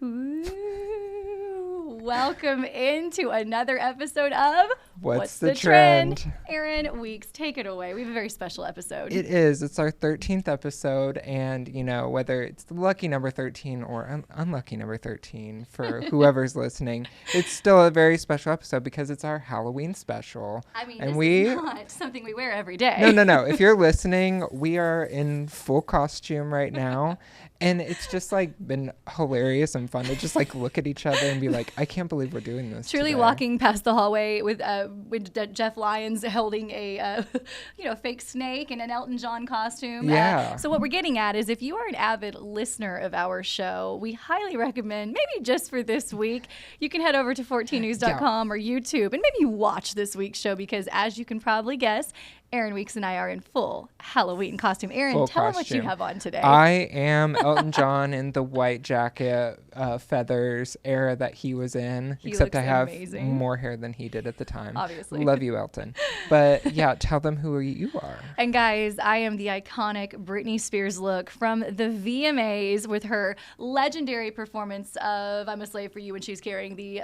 Ooh, welcome into another episode of What's the Trend? Aaron Weeks, take it away. We have a very special episode. It is. It's our 13th episode, and, you know, whether it's the lucky number 13 or unlucky number 13 for whoever's listening, it's still a very special episode because it's our Halloween special. I mean, and this is not something we wear every day. No. If you're listening, we are in full costume right now. And it's just like been hilarious and fun to just like look at each other and be like, I can't believe we're doing this. Truly today. walking past the hallway with Jeff Lyons holding a fake snake in an Elton John costume. Yeah. So what we're getting at is if you are an avid listener of our show, we highly recommend maybe just for this week, you can head over to 14news.com or YouTube and maybe watch this week's show because as you can probably guess, Aaron Weeks and I are in full Halloween costume. Aaron, tell them what you have on today. I am Elton John in the white jacket, feathers era that he was in. Except I have more hair than he did at the time. Obviously. Love you, Elton. But yeah, tell them who you are. And guys, I am the iconic Britney Spears look from the VMAs with her legendary performance of I'm a Slave for You when she's carrying the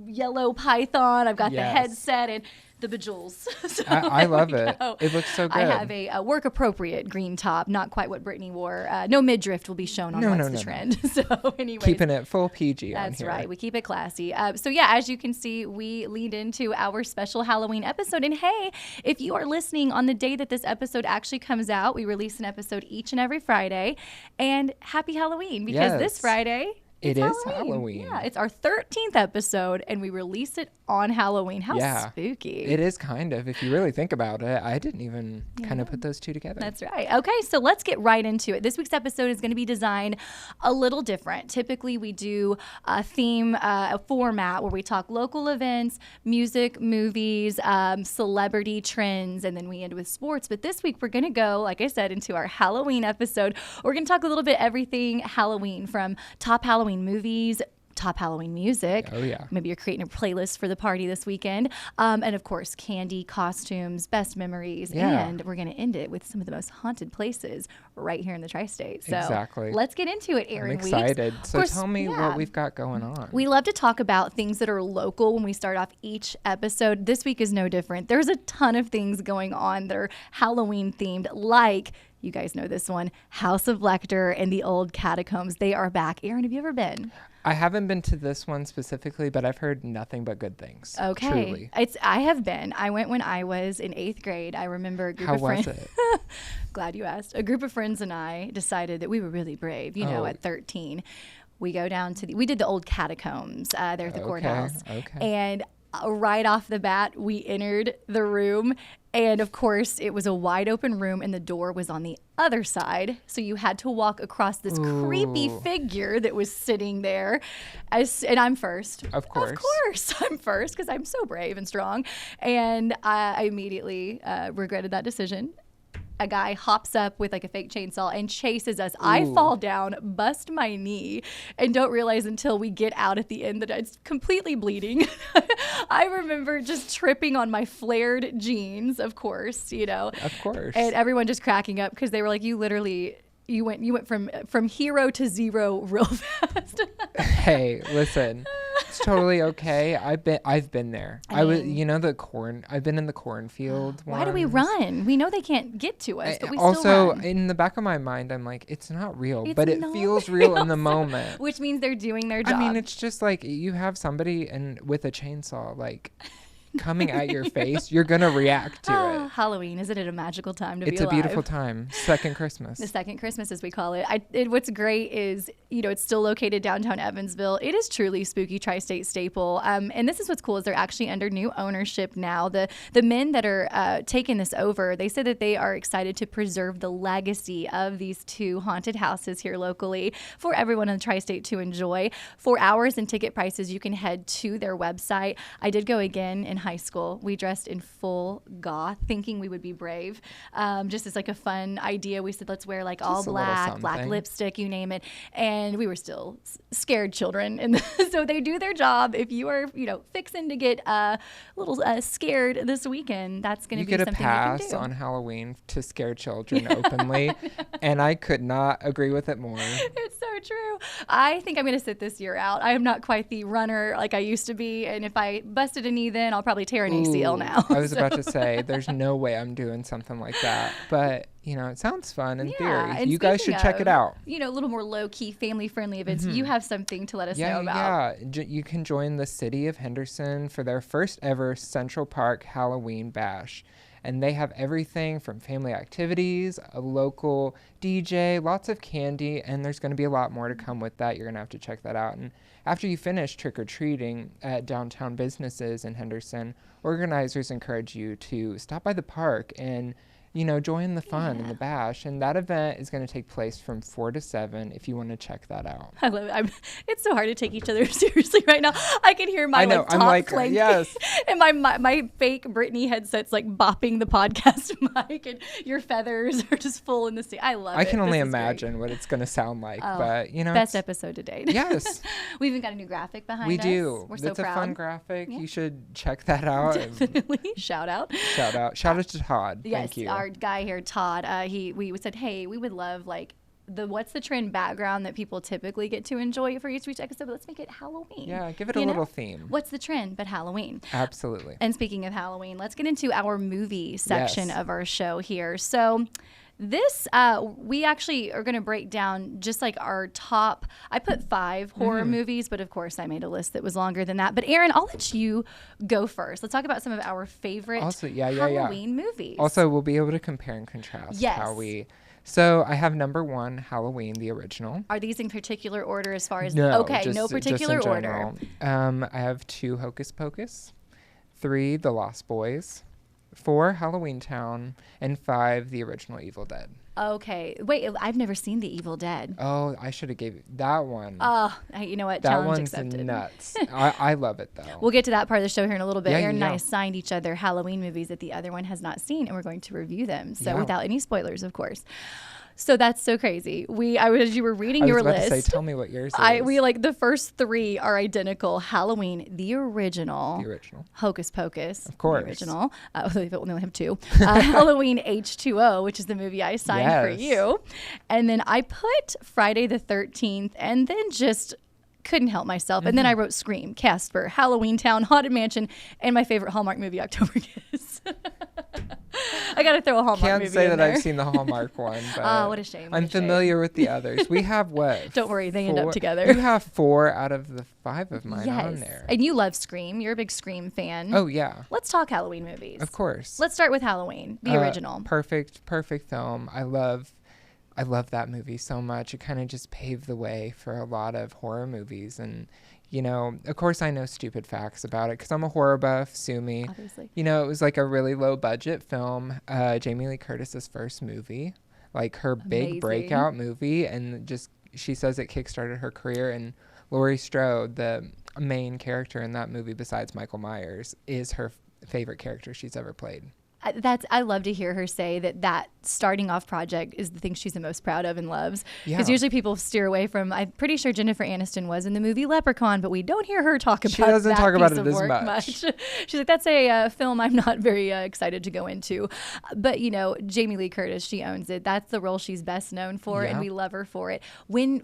yellow python. I've got the headset and the bejewels. So I love it. It looks so good. I have a work appropriate green top, not quite what Britney wore. No midriff will be shown on What's the Trend. So anyway, keeping it full PG on here. That's right. We keep it classy. So yeah, as you can see, we lead into our special Halloween episode. And hey, if you are listening on the day that this episode actually comes out, we release an episode each and every Friday. And happy Halloween because this Friday. It is Halloween. Yeah, it's our 13th episode, and we release it on Halloween. How spooky. It is kind of. If you really think about it, I didn't even kind of put those two together. That's right. Okay, so let's get right into it. This week's episode is going to be designed a little different. Typically, we do a theme, a format where we talk local events, music, movies, celebrity trends, and then we end with sports. But this week, we're going to go, like I said, into our Halloween episode. We're going to talk a little bit everything Halloween, from top Halloween movies, top Halloween music. Oh, yeah. Maybe you're creating a playlist for the party this weekend. And of course, candy, costumes, best memories. Yeah. And we're going to end it with some of the most haunted places right here in the tri-state. So let's get into it, Aaron. I'm excited. So tell me what we've got going on. We love to talk about things that are local when we start off each episode. This week is no different. There's a ton of things going on that are Halloween themed, like, you guys know this one, House of Lecter and the old catacombs. They are back. Aaron, have you ever been? I haven't been to this one specifically, but I've heard nothing but good things. Okay. Truly. I have been. I went when I was in 8th grade. I remember a group of friends. How was it? Glad you asked. A group of friends and I decided that we were really brave, at 13. We go down to we did the old catacombs there at the courthouse. Okay. And right off the bat, we entered the room. And of course, it was a wide open room and the door was on the other side. So you had to walk across this creepy figure that was sitting there. And I'm first. Of course. Of course, I'm first because I'm so brave and strong. And I immediately regretted that decision. A guy hops up with like a fake chainsaw and chases us. Ooh. I fall down, bust my knee, and don't realize until we get out at the end that it's completely bleeding. I remember just tripping on my flared jeans, of course, Of course. And everyone just cracking up because they were like, you went from hero to zero real fast. Hey, listen. It's totally okay. I've been there. I've been in the cornfield. Why do we run? We know they can't get to us, but we also, still run. In the back of my mind, I'm like, it's not real, but it feels real in the moment. Which means they're doing their job. I mean, it's just like you have somebody with a chainsaw, like coming at your face, you're gonna react to it. Halloween, isn't it a magical time to be alive? It's a beautiful time. Second Christmas. The second Christmas, as we call it. What's great is, it's still located downtown Evansville. It is truly spooky tri-state staple. And this is what's cool is they're actually under new ownership now. The men that are taking this over, they said that they are excited to preserve the legacy of these two haunted houses here locally for everyone in the tri-state to enjoy. For hours and ticket prices, you can head to their website. I did go again in high school. We dressed in full goth, thinking we would be brave. Just as like a fun idea. We said, let's wear like all black lipstick, you name it. And we were still scared children. And so they do their job. If you are, fixing to get a little scared this weekend, that's going to be something you can do. You get a pass on Halloween to scare children openly. And I could not agree with it more. It's so true. I think I'm going to sit this year out. I am not quite the runner like I used to be. And if I busted a knee then, I'll probably tear an ACL now. I was about to say, there's no way I'm doing something like that. But, it sounds fun in theory. You guys should check it out. A little more low-key, family-friendly events. You have something to let us know about. Yeah, you can join the city of Henderson for their first ever Central Park Halloween Bash. And they have everything from family activities, a local DJ, lots of candy, and there's going to be a lot more to come with that. You're going to have to check that out. And after you finish trick-or-treating at downtown businesses in Henderson, organizers encourage you to stop by the park and join the fun and the bash. And that event is going to take place from 4 to 7 if you want to check that out. I love it. It's so hard to take each other seriously right now. I can hear my top clanking. Yes. And my fake Britney headset's bopping the podcast mic, and your feathers are just full in the sea. I love it. I can only imagine what it's going to sound like. But, best episode to date. Yes. We even got a new graphic behind us. We do. We're so it's proud. A fun graphic. Yeah. You should check that out. Definitely. Shout out to Todd. Yes, thank you. Our guy here, Todd, we said, hey, we would love what's the trend background that people typically get to enjoy for each episode, but let's make it Halloween. Yeah, give it a little theme. What's the trend but Halloween? Absolutely. And speaking of Halloween, let's get into our movie section of our show here. So this, we actually are going to break down just our top. I put 5 horror movies, but of course I made a list that was longer than that. But Aaron, I'll let you go first. Let's talk about some of our favorite Halloween movies. Also, we'll be able to compare and contrast how we... So I have number 1, Halloween, the original. Are these in particular order as far as... No, okay, no particular order. I have 2, Hocus Pocus, 3, The Lost Boys, 4, Halloween Town, and 5, the original Evil Dead. Okay. Wait, I've never seen The Evil Dead. Oh, I should have gave you that one. Oh, you know what? That Challenge one's accepted. Nuts. I love it, though. We'll get to that part of the show here in a little bit. Yeah, Aaron and I assigned each other Halloween movies that the other one has not seen, and we're going to review them. So without any spoilers, of course. So that's so crazy. As you were reading your list, to say, tell me what yours is. We the first 3 are identical. Halloween, the original. Hocus Pocus, of course. The original. We only have 2. Halloween H2O, which is the movie I signed for you. And then I put Friday the 13th, and then just couldn't help myself. And then I wrote Scream, Casper, Halloween Town, Haunted Mansion, and my favorite Hallmark movie, October Kiss. I got to throw a Hallmark movie in there. Can't say that I've seen the Hallmark one. But oh, what a shame. I'm familiar with the others. We have what? Don't worry, they end up together. You have 4 out of the 5 of mine on there. And you love Scream. You're a big Scream fan. Oh, yeah. Let's talk Halloween movies. Of course. Let's start with Halloween, the original. Perfect film. I love that movie so much. It kind of just paved the way for a lot of horror movies. And, of course I know stupid facts about it because I'm a horror buff, sue me. Obviously. It was a really low budget film. Jamie Lee Curtis's first movie, her big breakout movie. And she says it kickstarted her career. And Laurie Strode, the main character in that movie besides Michael Myers, is her favorite character she's ever played. I love to hear her say that starting off project is the thing she's the most proud of and loves. Because usually people steer away from. I'm pretty sure Jennifer Aniston was in the movie Leprechaun, but we don't hear her talk about. She doesn't that talk about piece it of as work much. She's like, that's a film I'm not very excited to go into. But Jamie Lee Curtis, she owns it. That's the role she's best known for, and we love her for it.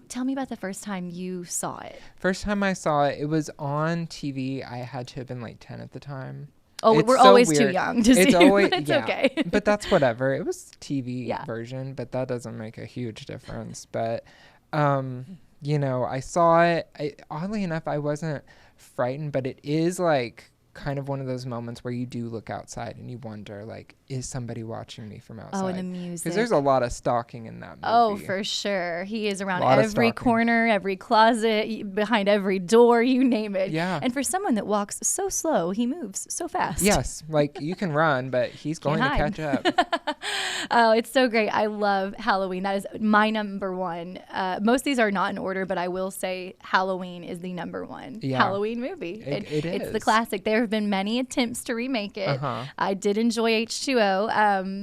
Tell me about the first time you saw it. First time I saw it, it was on TV. I had to have been 10 at the time. Oh, we're always too young to see it, but it's okay. But that's whatever. It was TV version, but that doesn't make a huge difference. But, I saw it. Oddly enough, I wasn't frightened, but it is kind of one of those moments where you do look outside and you wonder, is somebody watching me from outside? Oh, and the music. Because there's a lot of stalking in that movie. Oh, for sure. He is around every corner, every closet, behind every door, you name it. Yeah. And for someone that walks so slow, he moves so fast. Yes. You can run, but he's going to catch up. Oh, it's so great. I love Halloween. That is my number 1. Most of these are not in order, but I will say Halloween is the number 1 Halloween movie. It is. It's the classic. There have been many attempts to remake it. I did enjoy H2O,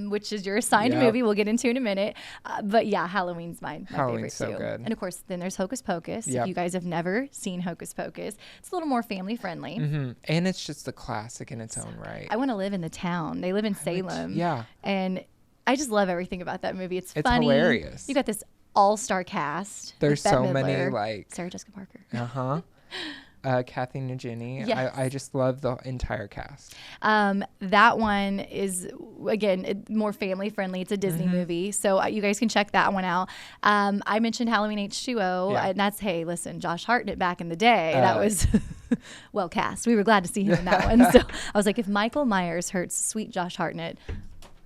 which is your assigned movie. We'll get into in a minute. But yeah, Halloween's my favorite so too. Good. And of course, then there's Hocus Pocus. If you guys have never seen Hocus Pocus, it's a little more family friendly. Mm-hmm. And it's just a classic in its own right. I want to live in the town. They live in Salem. Yeah. And I just love everything about that movie. It's funny. Hilarious. You got this all-star cast. There's with Bette so many, Midler, like... Sarah Jessica Parker. Uh-huh. Kathy Najimy. Yes. I just love the entire cast. That one is, again, more family friendly. It's a Disney movie, so you guys can check that one out. I mentioned Halloween H2O, and that's, hey, listen, Josh Hartnett back in the day. That was well cast. We were glad to see him in that one. So I was like, if Michael Myers hurts sweet Josh Hartnett,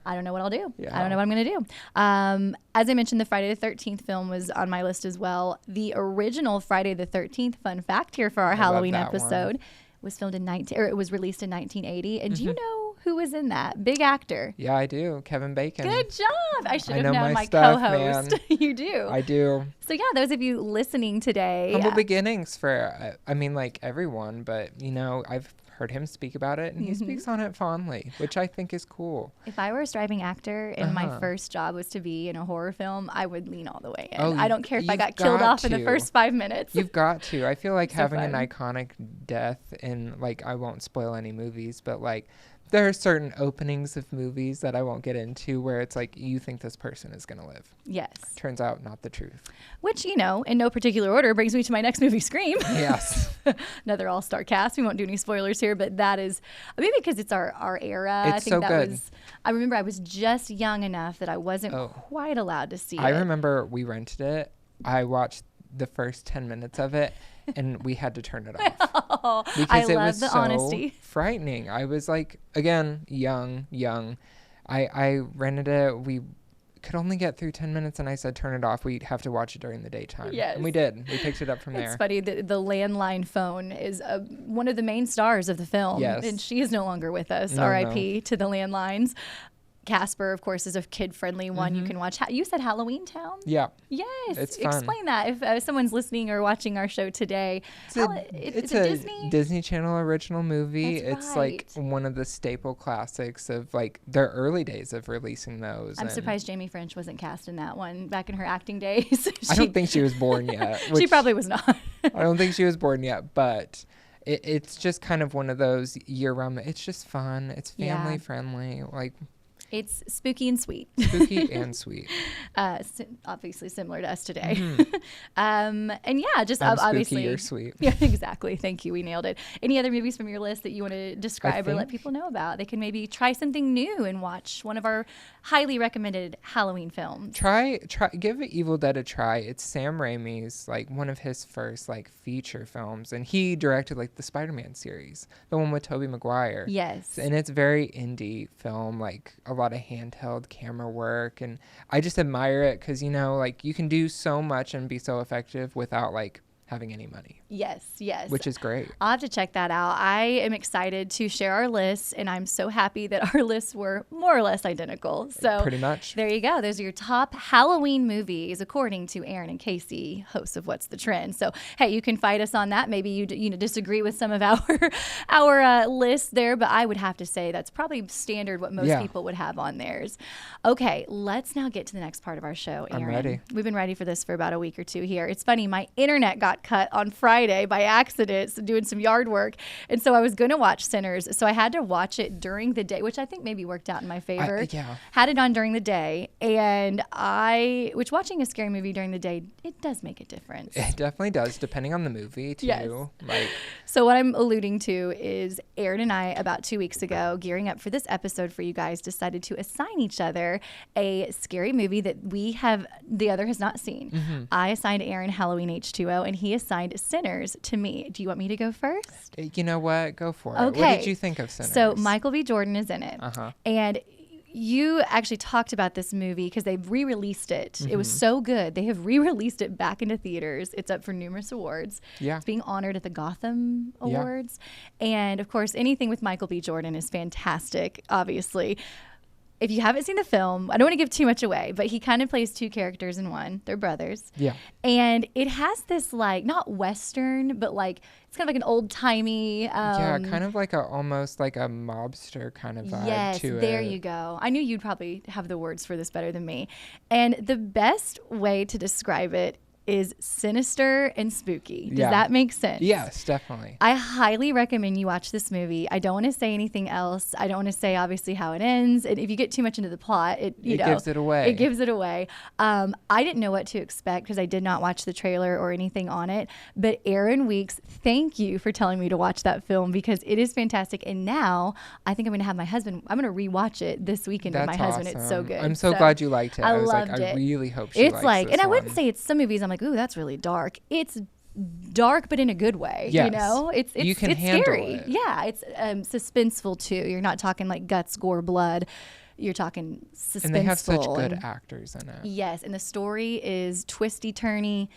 I don't know what I'll do. Yeah. I don't know what I'm going to do. As I mentioned, the Friday the 13th film was on my list as well. The original Friday the 13th, fun fact here for our Halloween episode, was filmed in it was released in 1980. And do you know who was in that? Big actor. Yeah, I do. Kevin Bacon. Good job. I should have know known my stuff, co-host. You do. I do. So yeah, those of you listening today. Humble beginnings for, I mean, like everyone, but you know, I've heard him speak about it, and he speaks on it fondly, which I think is cool. If I were a striving actor and my first job was to be in a horror film, I would lean all the way in. I don't care if I got killed off in the first 5 minutes. You've got to. I feel like So having fun. an iconic death, and like, I won't spoil any movies, but like, there are certain openings of movies that I won't get into where it's like, you think this person is going to live. Yes. Turns out not the truth. Which, you know, in no particular order brings me to my next movie, Scream. Yes. Another all-star cast. We won't do any spoilers here, but that is, maybe because it's our era. It's I think so that good. I remember I was just young enough that I wasn't quite allowed to see it. I remember we rented it. I watched the first 10 minutes of it, and we had to turn it off. Because I it love was the so honesty. frightening. I was like, again, young. I rented it. We could only get through 10 minutes, and I said, turn it off. We'd have to watch it during the daytime. Yes. And we did. We picked it up from there. It's funny, the landline phone is one of the main stars of the film. Yes. And she is no longer with us. No, R.I.P. to the landlines. Casper, of course, is a kid-friendly one you can watch. You said Halloween Town? Yeah. Yes. It's fun. Explain that. If someone's listening or watching our show today, It's a a Disney Channel original movie. That's It's like one of the staple classics of like their early days of releasing those. I'm surprised Jamie French wasn't cast in that one back in her acting days. I don't think she was born yet. She probably was not. I don't think she was born yet, but it's just kind of one of those year-round. It's just fun. It's family friendly. Like, it's spooky and sweet. spooky and sweet. Obviously similar to us today. And yeah, just I'm obviously. spooky, you're sweet. Yeah, exactly. Thank you. We nailed it. Any other movies from your list that you want to describe or let people know about? They can maybe try something new and watch one of our highly recommended Halloween films. Give Evil Dead a try. It's Sam Raimi's, like, one of his first, like, feature films, and he directed, like, the Spider-Man series, the one with Tobey Maguire. Yes. And it's very indie film, like a lot of handheld camera work, and I just admire it because, you know, like, you can do so much and be so effective without, like, having any money. Yes. Which is great. I'll have to check that out. I am excited to share our lists, and I'm so happy that our lists were more or less identical. So pretty much. There you go. Those are your top Halloween movies, according to Aaron and Casie, hosts of What's the Trend. So, hey, you can fight us on that. Maybe you disagree with some of our lists there, but I would have to say that's probably standard what most people would have on theirs. Okay, let's now get to the next part of our show, Aaron. I'm ready. We've been ready for this for about a week or two here. It's funny, my internet got cut on Friday by accident, so doing some yard work. And so I was going to watch Sinners. So I had to watch it during the day, which I think maybe worked out in my favor. Had it on during the day. And which watching a scary movie during the day, it does make a difference. It definitely does, depending on the movie, too. Yes. Like, so what I'm alluding to is Aaron and I, about 2 weeks ago, gearing up for this episode for you guys, decided to assign each other a scary movie that the other has not seen. I assigned Aaron Halloween H2O, and he assigned Sinners to me. Do you want me to go first? you know what? Go for it. Okay. What did you think of Sinners? So Michael B. Jordan is in it. And you actually talked about this movie because they've re-released it. It was so good. They have re-released it back into theaters. It's up for numerous awards. Yeah. It's being honored at the Gotham Awards. And, of course, anything with Michael B. Jordan is fantastic, obviously. If you haven't seen the film, I don't want to give too much away, but he kind of plays two characters in one. They're brothers. Yeah. And it has this, like, not Western, but, like, it's kind of like an old-timey. Kind of like almost like a mobster kind of vibe to it. Yes, there you go. I knew you'd probably have the words for this better than me. And the best way to describe it is sinister and spooky. Does Yeah. that make sense? Yes, definitely. I highly recommend you watch this movie. I don't want to say anything else. I don't want to say obviously how it ends. And if you get too much into the plot, it gives it away. It gives it away. I didn't know what to expect because I did not watch the trailer or anything on it. But Aaron Weeks, thank you for telling me to watch that film because it is fantastic. And now I think I'm going to have my husband. I'm going to rewatch it this weekend with my husband. It's so good. I'm so glad you liked it. I was loved like, it. I really hope she likes It's like, this and I one. wouldn't say it's some movies. I'm like, ooh, that's really dark. It's dark, but in a good way. Yes. You know, it's You can handle scary. it. Yeah, it's suspenseful too. You're not talking like guts, gore, blood. You're talking suspenseful. And they have such good actors in it. Yes, and the story is twisty, turny.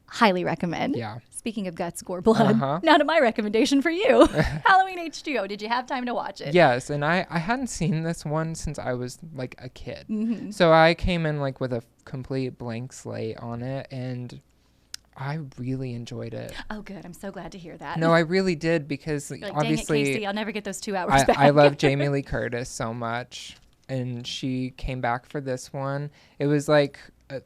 Highly recommend. Yeah. Speaking of guts, gore, blood, now to my recommendation for you, Halloween H2O. Did you have time to watch it? Yes, and I hadn't seen this one since I was like a kid. Mm-hmm. So I came in like with a complete blank slate on it, and I really enjoyed it. Oh, good. I'm so glad to hear that. No, I really did because You're like, obviously dang it, Casie, I'll never get those 2 hours back. I love Jamie Lee Curtis so much, and she came back for this one. It was like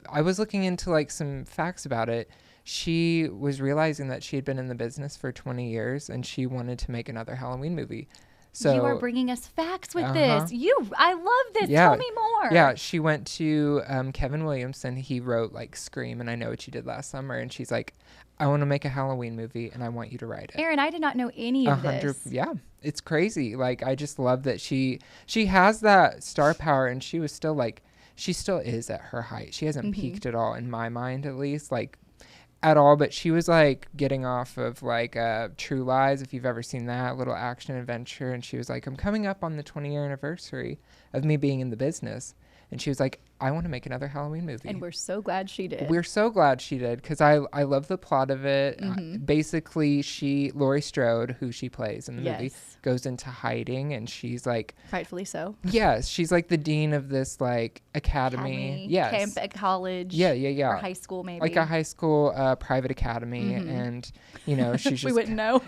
I was looking into like some facts about it. She was realizing that she had been in the business for 20 years and she wanted to make another Halloween movie. So you are bringing us facts with this. I love this. Yeah. Tell me more. Yeah, she went to Kevin Williamson. He wrote like Scream and I Know What You Did Last Summer. And she's like, I want to make a Halloween movie and I want you to write it. Aaron, I did not know any of this. Yeah, it's crazy. Like, I just love that she has that star power and she was still like, she still is at her height. She hasn't peaked at all in my mind, at least. Like, at all, but she was like getting off of like True Lies, if you've ever seen that little action adventure, and she was like, I'm coming up on the 20-year anniversary of me being in the business, and she was like, I want to make another Halloween movie. And we're so glad she did. We're so glad she did because I love the plot of it. Basically, Laurie Strode, who she plays in the movie, goes into hiding, and she's like, rightfully so. Yes, she's like the dean of this like academy. Yes, camp at college. Yeah. Or high school, maybe. Like a high school private academy, and you know she's just we wouldn't know.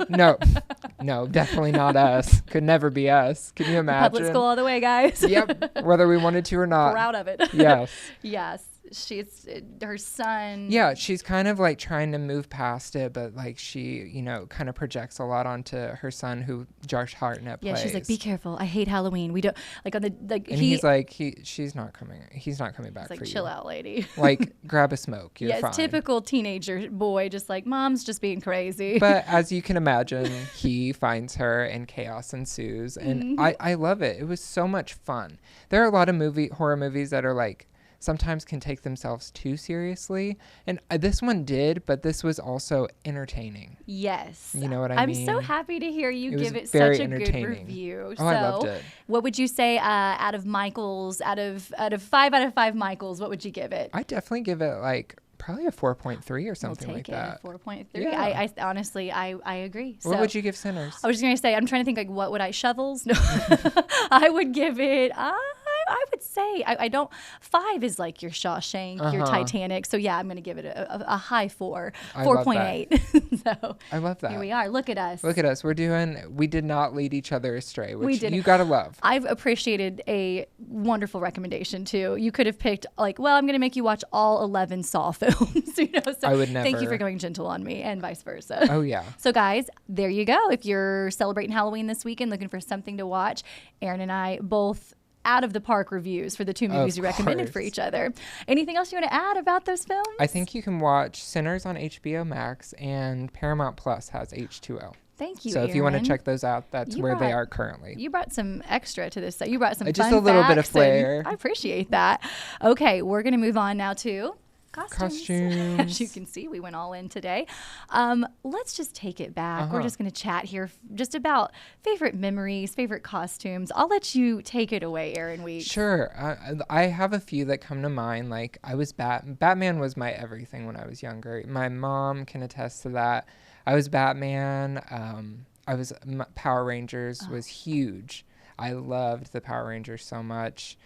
No, definitely not us. Could never be us. Can you imagine? Public school all the way, guys. Yep, whether we wanted to or not. Proud of it. Yes. Yes. She's her son. Yeah, she's kind of like trying to move past it, but like she, you know, kind of projects a lot onto her son, who Josh Hartnett plays. Yeah, she's like, be careful. I hate Halloween. We don't like on the like. And he's like, she's not coming. He's not coming back for you. Like, chill out, lady. Like, grab a smoke. You're fine. Typical teenager boy, just like mom's just being crazy. But as you can imagine, he finds her and chaos ensues, and I love it. It was so much fun. There are a lot of horror movies that are like, sometimes can take themselves too seriously. And this one did, but this was also entertaining. Yes. You know what I mean? I'm so happy to hear you give it very such a good entertaining. review. Oh, I loved it. What would you say out of 5 out of 5 Michaels, what would you give it? I'd definitely give it like probably a 4.3 or something like that. 4.3. Yeah. I honestly, I agree. What would you give Sinners? I was just going to say, I'm trying to think like, what would I, Shovels? No, I would give it, I would say, I don't, 5 is like your Shawshank, your Titanic. So yeah, I'm going to give it a high 4, 4.8. So I love that. Here we are. Look at us. We did not lead each other astray, which you got to love. I've appreciated a wonderful recommendation too. You could have picked like, well, I'm going to make you watch all 11 Saw films. So I would never. Thank you for going gentle on me and vice versa. Oh yeah. So guys, there you go. If you're celebrating Halloween this weekend, looking for something to watch, Aaron and I both out of the park reviews for the 2 movies we recommended for each other. Anything else you want to add about those films? I think you can watch Sinners on HBO Max, and Paramount Plus has H2O. Thank you, So Aaron. if you want to check those out, that's where they are currently. You brought some extra to this. You brought some just fun a little bit of facts, flair. I appreciate that. Okay, we're going to move on now to costumes. As you can see, we went all in today. Let's just take it back. We're just going to chat here just about favorite memories, favorite costumes. I'll let you take it away, Aaron Weeks. Sure. I have a few that come to mind. Like, I was Batman was my everything when I was younger. My mom can attest to that. I was Batman. Power Rangers was huge. I loved the Power Rangers so much.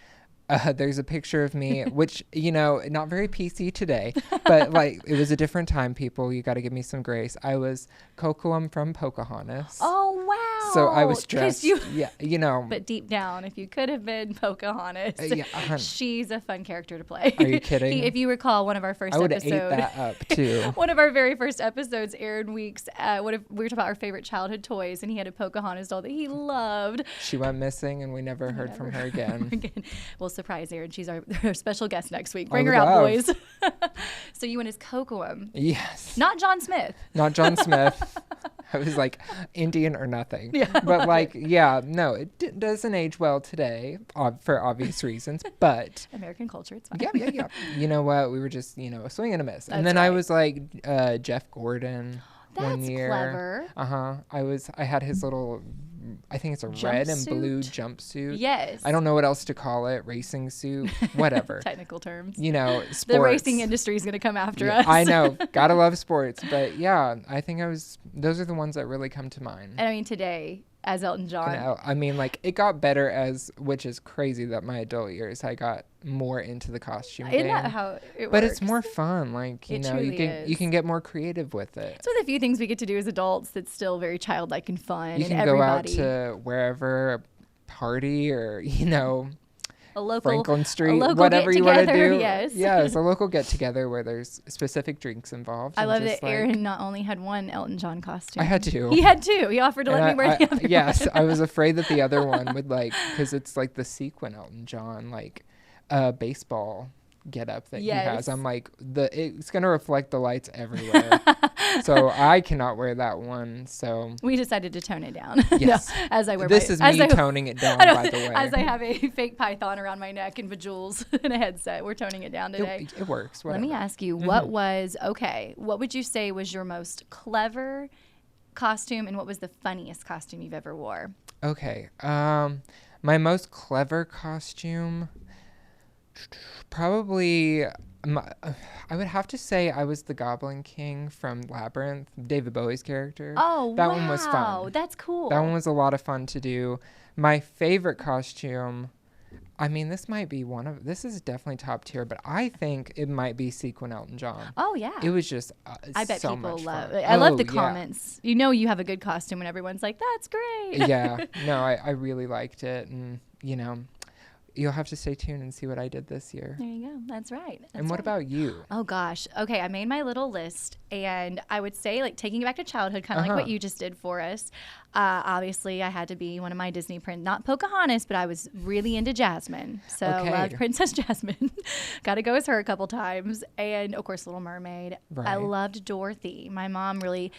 There's a picture of me, which, you know, not very PC today, but like it was a different time, people. You got to give me some grace. I was Kocoum from Pocahontas. Oh, wow. So I was dressed. You, yeah, you know. But deep down, if you could have been Pocahontas, she's a fun character to play. Are you kidding? If you recall one of our first I would episodes. have ate that up too. One of our very first episodes, Aaron Weeks, we were talking about our favorite childhood toys, and he had a Pocahontas doll that he loved. She went missing, and we never heard from her again. We'll surprise Aaron. She's our special guest next week. Bring her out, boys. So you went as Kocoum. Yes. Not John Smith. Not John Smith. I was like, Indian or nothing. Yeah, but like, yeah, no, it doesn't age well today for obvious reasons, but. American culture, it's fine. Yeah. You know what? We were just, a swing and a miss. That's and then right. I was like Jeff Gordon one year. That's clever. I had his little, I think it's a red and blue jumpsuit. Yes. I don't know what else to call it. Racing suit, whatever. Technical terms. Sports. The racing industry is going to come after us. I know. Gotta love sports. But yeah, I think those are the ones that really come to mind. And I mean, today, as Elton John. I mean, like, it got better which is crazy that my adult years, I got more into the costume game. Isn't that how it works? But it's more fun. Like, you can get more creative with it. It's one of the few things we get to do as adults that's still very childlike and fun. You can go out to wherever, a party or, a local Franklin Street, local whatever you want to do. Yes. Yes, a local get together where there's specific drinks involved. I love that Aaron not only had one Elton John costume. I had two. He had two. He offered to let me wear the other one. Yes, I was afraid that the other one would because it's like the sequin Elton John, baseball get up that he has. I'm like, it's going to reflect the lights everywhere. So I cannot wear that one. So we decided to tone it down. Yes. No, as I wear this is me toning it down, by the way. As I have a fake python around my neck and bejewels and a headset, we're toning it down today. It works. Whatever. Let me ask you, what would you say was your most clever costume, and what was the funniest costume you've ever wore? Okay. My most clever costume, probably, I would have to say I was the Goblin King from Labyrinth, David Bowie's character. Oh, that one was fun. That's cool. That one was a lot of fun to do. My favorite costume, I mean, this is definitely top tier, but I think it might be Sequin Elton John. Oh, yeah. It was just I bet so people much love fun. it. I love the comments. You have a good costume when everyone's like, that's great. Yeah. No, I really liked it. And, you'll have to stay tuned and see what I did this year. There you go. That's right. And what about you? Oh, gosh. Okay, I made my little list, and I would say, taking it back to childhood, kind of like what you just did for us. Obviously, I had to be one of my Disney not Pocahontas, but I was really into Jasmine. So loved Princess Jasmine. Got to go as her a couple times. And, of course, Little Mermaid. Right. I loved Dorothy. My mom really,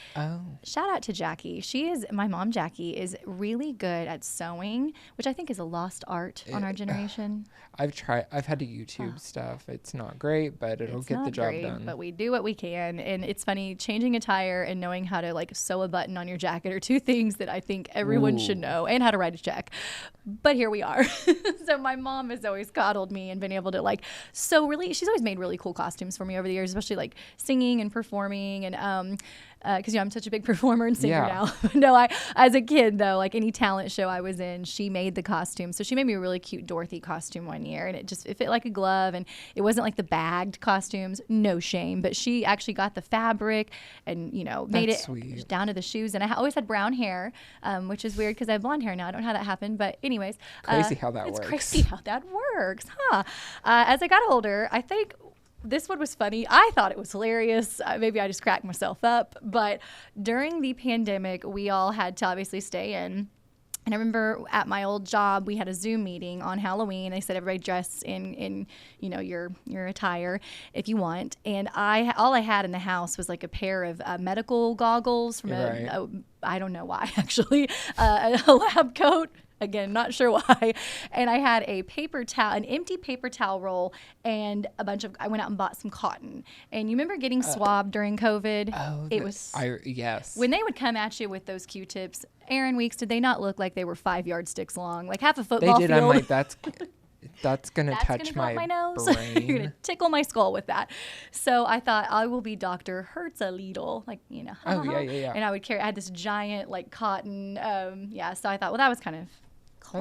shout out to Jackie. My mom, Jackie, is really good at sewing, which I think is a lost art on our generation. I've had to YouTube stuff. It's not great, but it'll get the job done. But we do what we can. And it's funny, changing a tire and knowing how to sew a button on your jacket are two things that I think everyone should know, and how to write a check. But here we are. So my mom has always coddled me and been able to she's always made really cool costumes for me over the years, especially singing and performing, and because I'm such a big performer and singer now. No, as a kid though, any talent show I was in, she made the costume. So she made me a really cute Dorothy costume one year, and it fit like a glove, and it wasn't the bagged costumes, no shame, but she actually got the fabric and made That's it sweet. down to the shoes. And I always had brown hair, which is weird because I have blonde hair now. I don't know how that happened, but anyways, crazy how that works. It's crazy how that works, huh? As I got older, I think this one was funny. I thought it was hilarious. Maybe I just cracked myself up. But during the pandemic, we all had to obviously stay in. And I remember at my old job, we had a Zoom meeting on Halloween. They said everybody dress in your attire if you want. And all I had in the house was a pair of medical goggles from I don't know why actually, a lab coat. Again, not sure why. And I had a paper towel, an empty paper towel roll, and I went out and bought some cotton. And you remember getting swabbed during COVID? Oh, yes. When they would come at you with those Q-tips, Aaron Weeks, did they not look like they were 5 yardsticks long, like half a football field? They did. I'm like, that's gonna touch my nose. brain. You're gonna tickle my skull with that. So I thought I will be Dr. Hertzalidel, Oh yeah. And I had this giant cotton. So I thought, well, that was kind of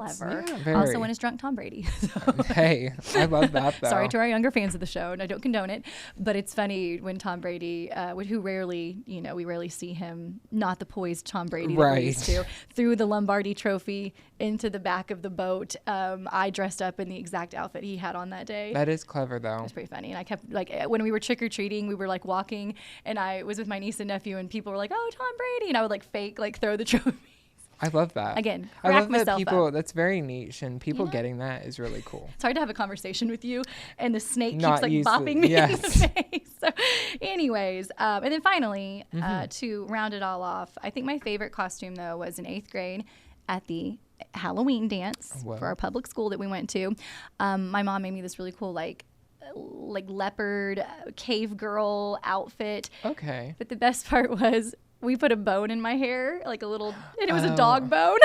clever. Yeah, very. Also, when it's drunk Tom Brady. So. Hey, I love that though. Sorry to our younger fans of the show, and I don't condone it, but it's funny when Tom Brady, who rarely, we rarely see him, not the poised Tom Brady that we used to, threw the Lombardi Trophy into the back of the boat. I dressed up in the exact outfit he had on that day. That is clever though. It was pretty funny, and I kept when we were trick or treating, we were walking, and I was with my niece and nephew, and people were like, "Oh, Tom Brady," and I would fake throw the trophy. I love that. Again, I love that up. That's very niche, and people getting that is really cool. It's hard to have a conversation with you, and the snake keeps bopping me in the face. So, anyways, and then finally, to round it all off, I think my favorite costume though was in 8th grade at the Halloween dance for our public school that we went to. My mom made me this really cool leopard cave girl outfit. Okay. But the best part was, we put a bone in my hair, and it was a dog bone.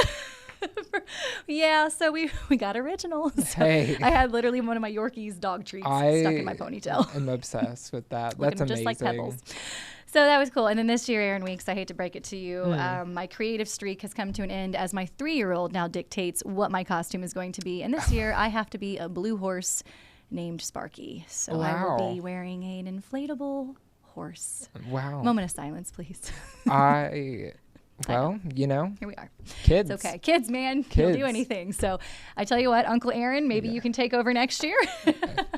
Yeah, so we got originals. So hey. I had literally one of my Yorkies dog treats stuck in my ponytail. I'm obsessed with that. That's amazing. Just like Pebbles. So that was cool. And then this year, Aaron Weeks, I hate to break it to you, my creative streak has come to an end as my 3-year-old now dictates what my costume is going to be. And this year, I have to be a blue horse named Sparky. So I will be wearing an inflatable horse. Wow. Moment of silence, please. Well, here we are. Kids. It's okay. Kids, man. You'll do anything. So I tell you what, Uncle Aaron, maybe you can take over next year.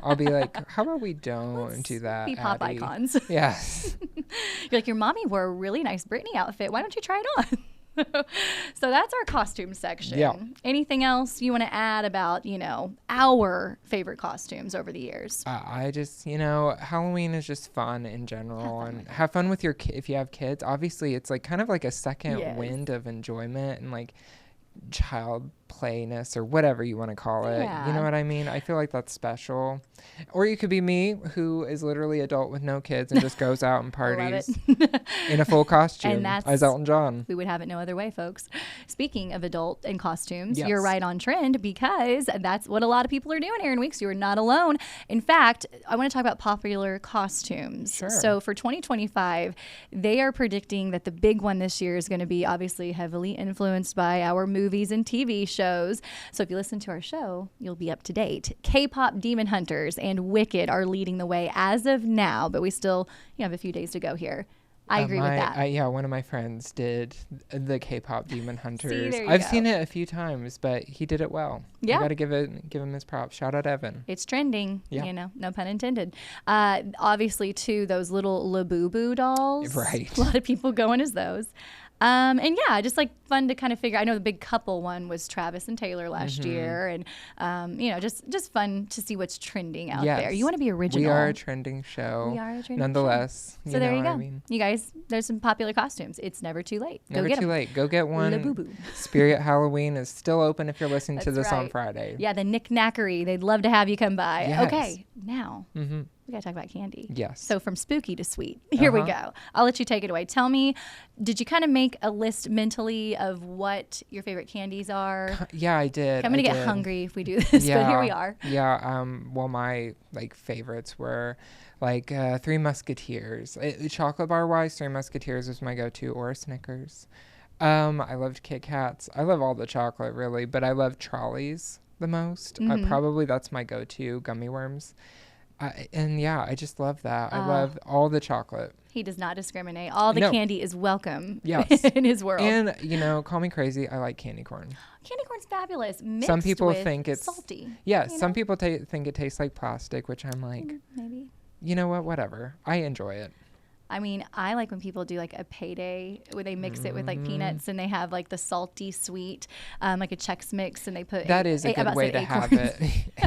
I'll be like, how about we don't do that? Be pop Addie? icons. Yes. You're like, your mommy wore a really nice Britney outfit. Why don't you try it on? So that's our costume section. Yeah. Anything else you want to add about, our favorite costumes over the years? I just, Halloween is just fun in general, and have fun with if you have kids. Obviously, it's kind of like a second wind of enjoyment and child playness or whatever you want to call it. You know what I mean? I feel like that's special. Or you could be me, who is literally adult with no kids and just goes out and parties in a full costume as Elton John. We would have it no other way, folks. Speaking of adult and costumes, you're right on trend, because that's what a lot of people are doing, Aaron Weeks. You are not alone. In fact, I want to talk about popular costumes. Sure. So for 2025, they are predicting that the big one this year is going to be obviously heavily influenced by our movies and TV shows. So if you listen to our show, you'll be up to date. K-pop Demon Hunters and Wicked are leading the way as of now, but we still have a few days to go here. I agree with that. One of my friends did the K-pop Demon Hunters. See, I've seen it a few times, but he did it well. Yeah. I got to give him his props. Shout out Evan. It's trending, no pun intended. Obviously, too, those little Labubu dolls. Right. A lot of people going as those. Just fun to kind of figure. I know the big couple one was Travis and Taylor last year, and just fun to see what's trending out there. You want to be original. We are a trending show. We are a trending nonetheless. show. So there you go. You guys, there's some popular costumes. It's never too late. Go get them. Never too late. Go get one. Labubu. Spirit Halloween is still open if you're listening to this on Friday. Yeah, the Knick Knackery. They'd love to have you come by. Yes. Okay, now. We got to talk about candy. Yes. So from spooky to sweet. Here we go. I'll let you take it away. Tell me, did you kind of make a list mentally of what your favorite candies are? Yeah, I did. I'm going to get hungry if we do this, but here we are. Yeah. Well, my favorites were Three Musketeers. Chocolate bar wise, Three Musketeers was my go-to, or Snickers. I loved Kit Kats. I love all the chocolate, really, but I love Trolleys the most. Probably that's my go-to, gummy worms. I just love that. I love all the chocolate. He does not discriminate. All the candy is welcome in his world. And, call me crazy, I like candy corn. Candy corn's fabulous. Some people with think it's salty. Yeah, some people think it tastes like plastic, which I'm like, maybe. You know what? Whatever. I enjoy it. I mean, I like when people do a payday where they mix it with peanuts and they have the salty sweet, a Chex Mix, and they put that is a good way to have it.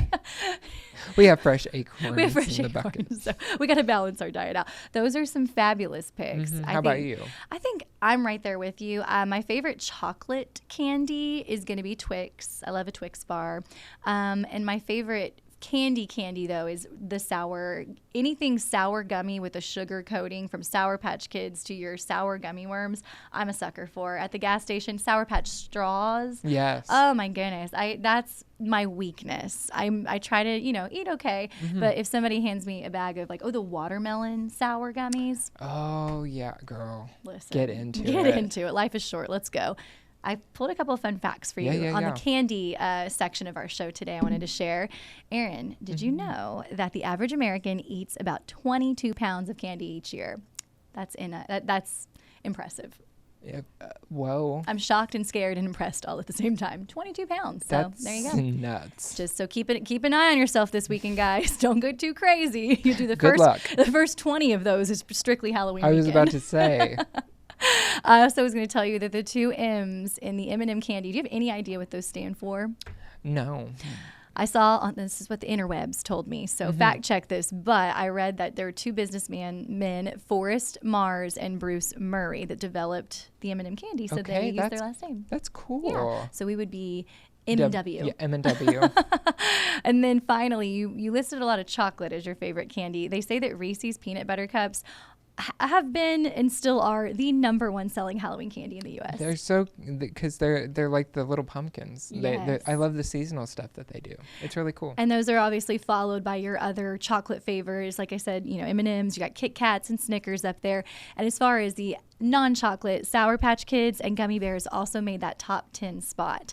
We have fresh acorns. We have fresh in the acorns. So we got to balance our diet out. Those are some fabulous picks. How about you? I think I'm right there with you. My favorite chocolate candy is going to be Twix. I love a Twix bar. And my favorite candy though is the anything sour gummy with a sugar coating, from Sour Patch Kids to your sour gummy worms. I'm a sucker for. At the gas station, Sour Patch straws. Yes. Oh my goodness. That's my weakness. I try to eat okay, but if somebody hands me a bag of the watermelon sour gummies, oh yeah, girl, listen, get into it. Life is short. Let's go. I pulled a couple of fun facts for you on the candy section of our show today. I wanted to share. Aaron, did you know that the average American eats about 22 pounds of candy each year? That's impressive. Yeah, whoa. I'm shocked and scared and impressed all at the same time. 22 pounds. So there you go. Nuts. Just so keep an eye on yourself this weekend, guys. Don't go too crazy. You do the first 20 of those is strictly Halloween weekend. Was about to say. I also was going to tell you that the 2 M's in the M&M candy, do you have any idea what those stand for? No. I saw, this is what the interwebs told me, so fact check this, but I read that there were 2 men, Forrest Mars and Bruce Murray, that developed the M&M candy, so they used their last name. That's cool. Yeah. So we would be M&W. Yeah, M&W. And then finally, you listed a lot of chocolate as your favorite candy. They say that Reese's Peanut Butter Cups have been and still are the #1 selling Halloween candy in the U.S. They're so, because they're like the little pumpkins. Yes. I love the seasonal stuff that they do. It's really cool. And those are obviously followed by your other chocolate favors. Like I said, M&Ms, you got Kit Kats and Snickers up there. And as far as the non-chocolate, Sour Patch Kids and Gummy Bears also made that top 10 spot.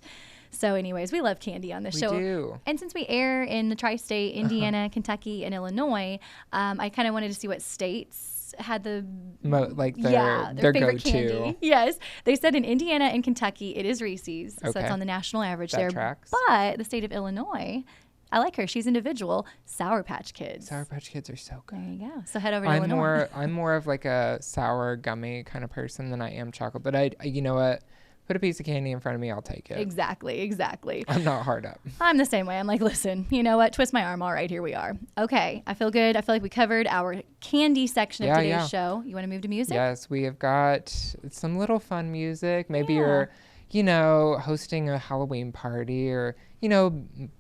So anyways, we love candy on the show. We do. And since we air in the tri-state, Indiana, Kentucky, and Illinois, I kind of wanted to see what states had their favorite go-to. Candy. Yes. They said in Indiana and Kentucky, it is Reese's. Okay. So it's on the national average that there. Tracks. But the state of Illinois, I like her. She's individual. Sour Patch Kids. Sour Patch Kids are so good. There you go. So head over to Illinois. I'm more of like a sour gummy kind of person than I am chocolate. But I you know what? Put a piece of candy in front of me, I'll take it. Exactly. I'm not hard up. I'm the same way. I'm like, listen, you know what? Twist my arm. All right, here we are. Okay, I feel good. I feel like we covered our candy section of today's show. You want to move to music? Yes, we have got some little fun music. Maybe you're, hosting a Halloween party or,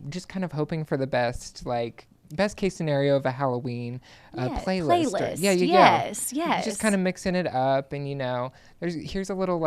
just kind of hoping for the best case scenario of a Halloween playlist. Yes. Just kind of mixing it up and, here's a little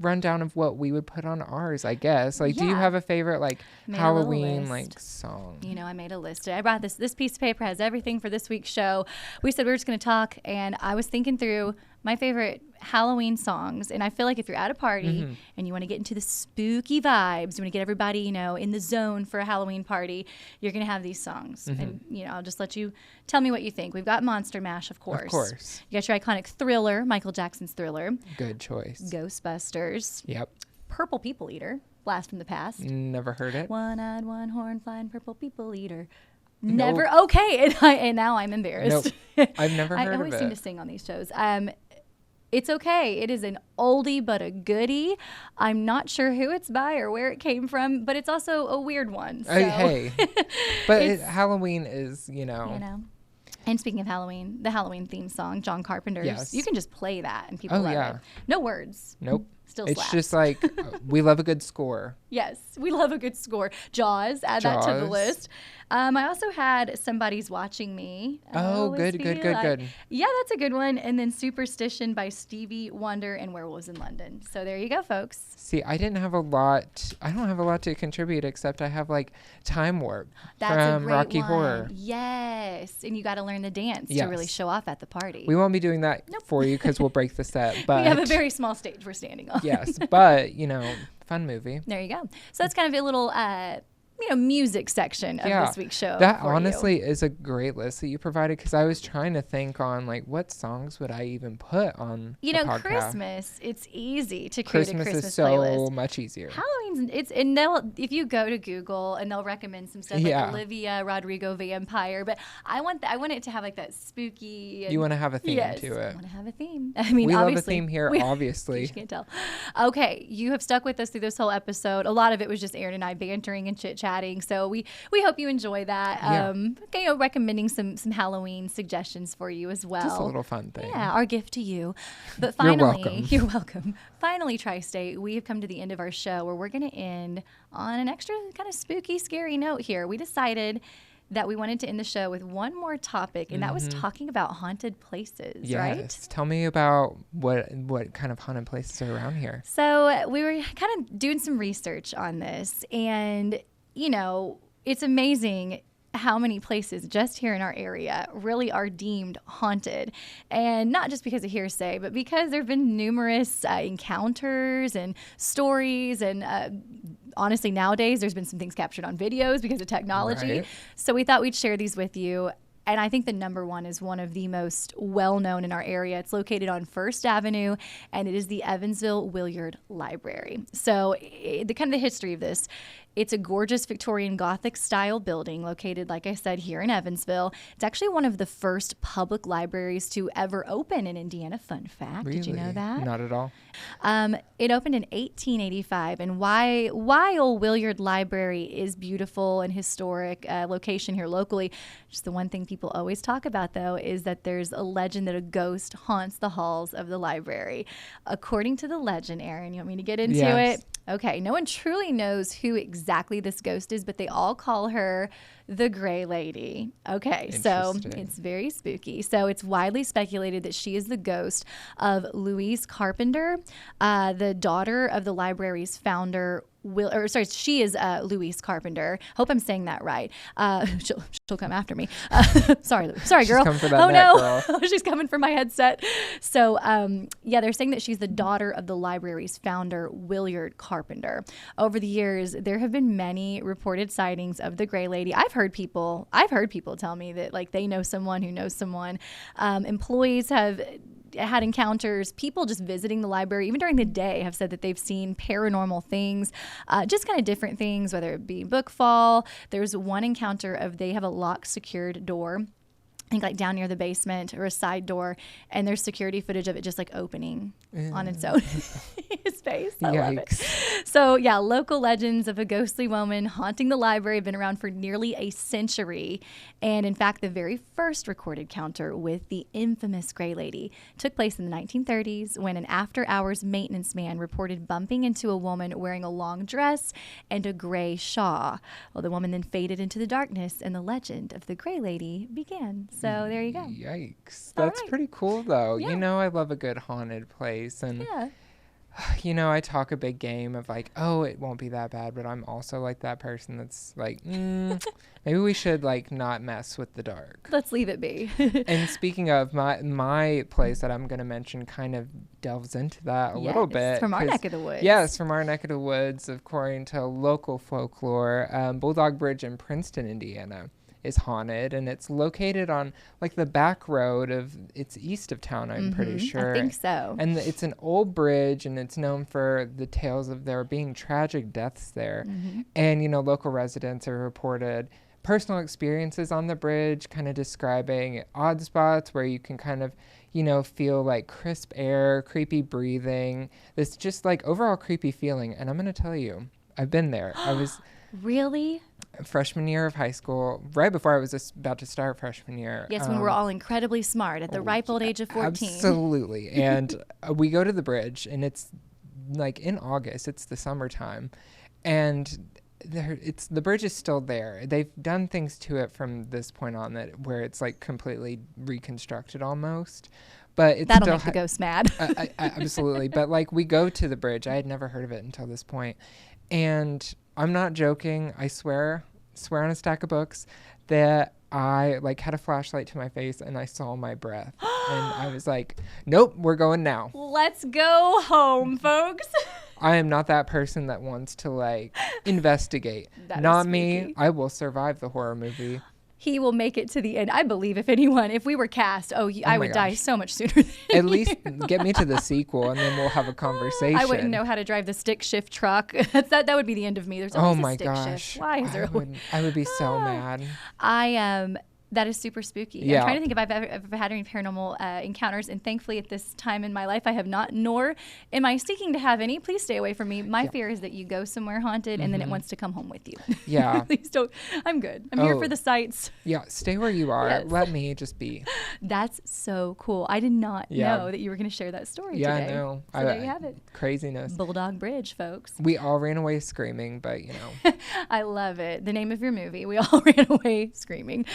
rundown of what we would put on ours, I guess. Do you have a favorite Halloween song? I made a list. I brought this piece of paper, has everything for this week's show. We said we were just going to talk, and I was thinking through my favorite Halloween songs, and I feel like if you're at a party and you want to get into the spooky vibes, you want to get everybody, in the zone for a Halloween party, you're going to have these songs. And, I'll just let you tell me what you think. We've got Monster Mash, of course. Of course. You got your iconic Thriller, Michael Jackson's Thriller. Good choice. Ghostbusters. Yep. Purple People Eater, Blast from the Past. Never heard it. One-eyed, one-horn, flying purple people eater. Nope. Never. Okay. And now I'm embarrassed. Nope. I've never heard of it. I always seem to sing on these shows. It's okay. It is an oldie but a goodie. I'm not sure who it's by or where it came from, but it's also a weird one. So. Hey, but Halloween is, And speaking of Halloween, the Halloween theme song, John Carpenter's. Yes. You can just play that and people love it. No words. Nope. Still it's slaps. Just we love a good score. Yes, we love a good score. Jaws, add that to the list. I also had Somebody's Watching Me. Oh, good. Yeah, that's a good one. And then Superstition by Stevie Wonder and Werewolves in London. So there you go, folks. See, I don't have a lot to contribute except I have Time Warp from Rocky Horror. Yes, and you got to learn the dance to really show off at the party. We won't be doing that for you because we'll break the set. But we have a very small stage we're standing on. Yes, but fun movie. There you go. So that's kind of a little music section of this week's show. That honestly is a great list that you provided because I was trying to think on what songs would I even put on the podcast. Christmas, it's easy to create a Christmas is so playlist. Much easier. Halloween's if you go to Google and they'll recommend some stuff like Olivia Rodrigo Vampire, but I want it to have that spooky. You want to have a theme to it. I want to have a theme. I mean, we obviously, love a theme here, obviously. You can't tell. Okay, you have stuck with us through this whole episode. A lot of it was just Aaron and I bantering and chit-chatting. So we hope you enjoy that. Recommending some Halloween suggestions for you as well. Just a little fun thing. Yeah, our gift to you. But finally, you're welcome. Finally, Tri-State, we have come to the end of our show where we're going to end on an extra kind of spooky, scary note here. We decided that we wanted to end the show with one more topic, and that was talking about haunted places, right? Yes. Tell me about what kind of haunted places are around here. So we were kind of doing some research on this, and, it's amazing. how many places just here in our area really are deemed haunted. And not just because of hearsay, but because there have been numerous encounters and stories. And honestly, nowadays, there's been some things captured on videos because of technology. Right. So we thought we'd share these with you. And I think the number one is one of the most well-known in our area. It's located on First Avenue, and it is the Evansville Williard Library. So the kind of the history of this, it's a gorgeous Victorian Gothic style building located, like I said, here in Evansville. It's actually one of the first public libraries to ever open in Indiana. Fun fact. Really? Did you know that? Not at all. It opened in 1885, and while Williard Library is beautiful and historic location here locally, just the one thing people always talk about, though, is that there's a legend that a ghost haunts the halls of the library. According to the legend, Aaron, you want me to get into Yes. it? Okay, no one truly knows who exactly this ghost is, but they all call her the Gray Lady. Okay, so Interesting. it's very spooky. So it's widely speculated that she is the ghost of Louise Carpenter, the daughter of the library's founder. She is Louise Carpenter. Hope I'm saying that right. She'll come after me. Sorry, girl. coming for that Oh neck, no, she's coming for my headset. So they're saying that she's the daughter of the library's founder, Williard Carpenter. Over the years, there have been many reported sightings of the Gray Lady. I've heard people tell me that like they know someone who knows someone. Employees have had encounters. People just visiting the library, even during the day, have said that they've seen paranormal things, just kind of different things, whether it be book fall. There's one encounter of they have a locked secured door, I think like down near the basement, or a side door, and there's security footage of it just like opening on its own. His face. I love it. So yeah, local legends of a ghostly woman haunting the library have been around for nearly a century. And in fact, the very first recorded encounter with the infamous Gray Lady took place in the 1930s when an after-hours maintenance man reported bumping into a woman wearing a long dress and a gray shawl. Well, the woman then faded into the darkness, and the legend of the Gray Lady began. So there you go. Yikes. All That's right. pretty cool, though. Yeah. You know, I love a good haunted place. And, Yeah. you know, I talk a big game of like, oh, it won't be that bad. But I'm also like that person that's like, maybe we should like not mess with the dark. Let's leave it be. And speaking of my place that I'm going to mention kind of delves into that a little bit. From our 'cause- neck of the woods. Yes, from our neck of the woods, according to local folklore. Bulldog Bridge in Princeton, Indiana is haunted, and it's located on like the back road of, it's east of town, I'm pretty sure. I think so. And it's an old bridge, and it's known for the tales of there being tragic deaths there. And, you know, local residents have reported personal experiences on the bridge, kind of describing odd spots where you can kind of, you know, feel like crisp air, creepy breathing, this just like overall creepy feeling. And I'm going to tell you, I've been there. I was Really? freshman year of high school, right before I was just about to start freshman year. Yes, when we're all incredibly smart at the ripe old age of 14. Absolutely. And we go to the bridge, and it's like in August, it's the summertime, and the bridge is still there. They've done things to it from this point on where it's like completely reconstructed almost. But it's That'll still make the ghosts mad. absolutely. But like we go to the bridge. I had never heard of it until this point. And I'm not joking. I swear on a stack of books that I like had a flashlight to my face and I saw my breath. And I was like, nope, we're going now. Let's go home, folks. I am not that person that wants to like investigate. That is Not me. spooky. I will survive the horror movie. He will make it to the end. I believe if we were cast, I my would die gosh. so much sooner than At least get me to the sequel, and then we'll have a conversation. I wouldn't know how to drive the stick shift truck. That would be the end of me. There's always Oh a my stick gosh. shift. Why is there I would be so mad. That is super spooky. Yeah. I'm trying to think if I've ever had any paranormal encounters, and thankfully at this time in my life I have not, nor am I seeking to have any. Please stay away from me. My fear is that you go somewhere haunted and then it wants to come home with you. Yeah. Please don't. I'm good. I'm here Oh. for the sights. Yeah, stay where you are. Yes. Let me just be. That's so cool. I did not Yeah. know that you were going to share that story Yeah, today. I know. So there you have it. Craziness. Bulldog Bridge, folks. We all ran away screaming, but you know. I love it. The name of your movie. We all ran away screaming.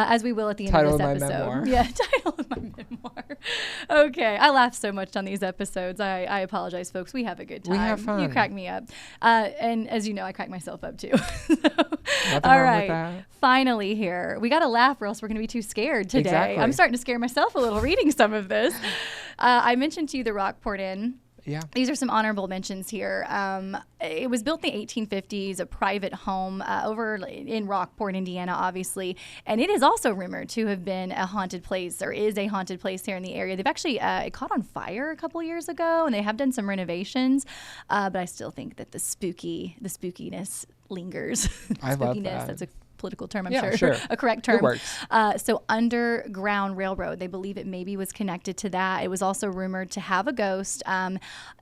as we will at the end Title of this of my episode. memoir. Yeah, title of my memoir. Okay, I laugh so much on these episodes. I apologize, folks. We have a good time. We have fun. You crack me up. And as you know, I crack myself up too. Nothing All wrong right. with that. Finally here. We got to laugh or else we're going to be too scared today. Exactly. I'm starting to scare myself a little reading some of this. I mentioned to you the Rockport Inn. Yeah. These are some honorable mentions here. It was built in the 1850s, a private home over in Rockport, Indiana, obviously. And it is also rumored to have been a haunted place, or is a haunted place here in the area. They've actually, it caught on fire a couple years ago, and they have done some renovations. But I still think that the spookiness lingers. I love Spookiness, that. that's a political term, I'm Yeah, sure. sure. A correct term. It works. So Underground Railroad, they believe it maybe was connected to that. It was also rumored to have a ghost.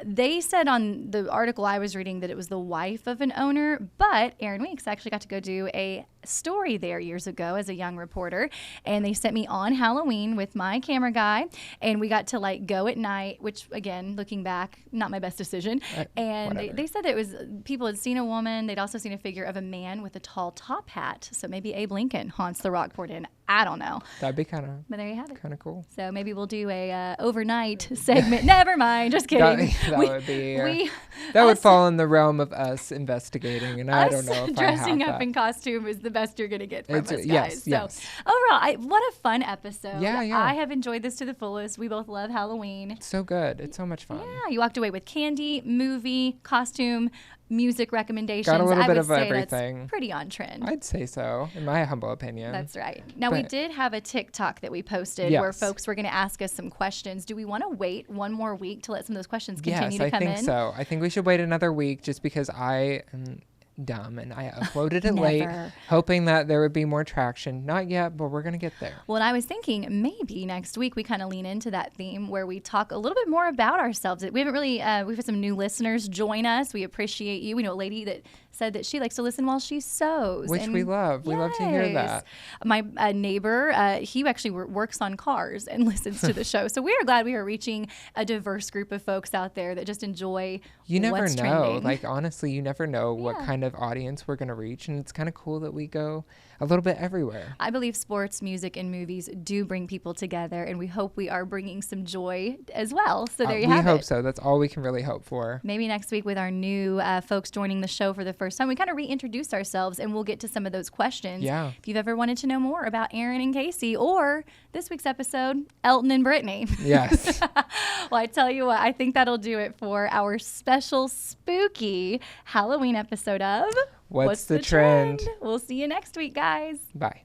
They said on the article I was reading that it was the wife of an owner, but Aaron Weeks actually got to go do a story there years ago as a young reporter, and they sent me on Halloween with my camera guy, and we got to like go at night, which again, looking back, not my best decision. And they said that it was, people had seen a woman. They'd also seen a figure of a man with a tall top hat. So maybe Abe Lincoln haunts the Rockport Inn. I don't know. That'd be kind of. But there you have it. Kind of cool. So maybe we'll do a overnight segment. Never mind. Just kidding. That would fall in the realm of us investigating, and I don't know if dressing I have up that. in costume is the best you're gonna get from us, guys. Yes, so yes. overall, what a fun episode. Yeah. I have enjoyed this to the fullest. We both love Halloween. It's so good. It's so much fun. Yeah, you walked away with candy, movie, costume, music recommendations. Got a little I bit would of say everything. That's pretty on trend. I'd say so, in my humble opinion. That's right. Now, we did have a TikTok that we posted where folks were going to ask us some questions. Do we want to wait one more week to let some of those questions continue to come in? Yes, I think so. I think we should wait another week just because I am dumb and I uploaded it late, hoping that there would be more traction. Not yet, but we're going to get there. Well, and I was thinking maybe next week we kind of lean into that theme where we talk a little bit more about ourselves. We haven't really, we've had some new listeners join us. We appreciate you. We know a lady that said that she likes to listen while she sews. Which we love. We love to hear that. My neighbor, he actually works on cars and listens to the show. So we are glad we are reaching a diverse group of folks out there that just enjoy You never what's know. trending. Like, honestly, you never know what kind of audience we're going to reach. And it's kind of cool that we go a little bit everywhere. I believe sports, music, and movies do bring people together. And we hope we are bringing some joy as well. So there you have it. We hope so. That's all we can really hope for. Maybe next week with our new folks joining the show for the first time, we kind of reintroduce ourselves and we'll get to some of those questions. Yeah. If you've ever wanted to know more about Aaron and Casie, or this week's episode, Elton and Brittany. Yes. Well, I tell you what, I think that'll do it for our special spooky Halloween episode of What's the Trend? We'll see you next week, guys. Bye.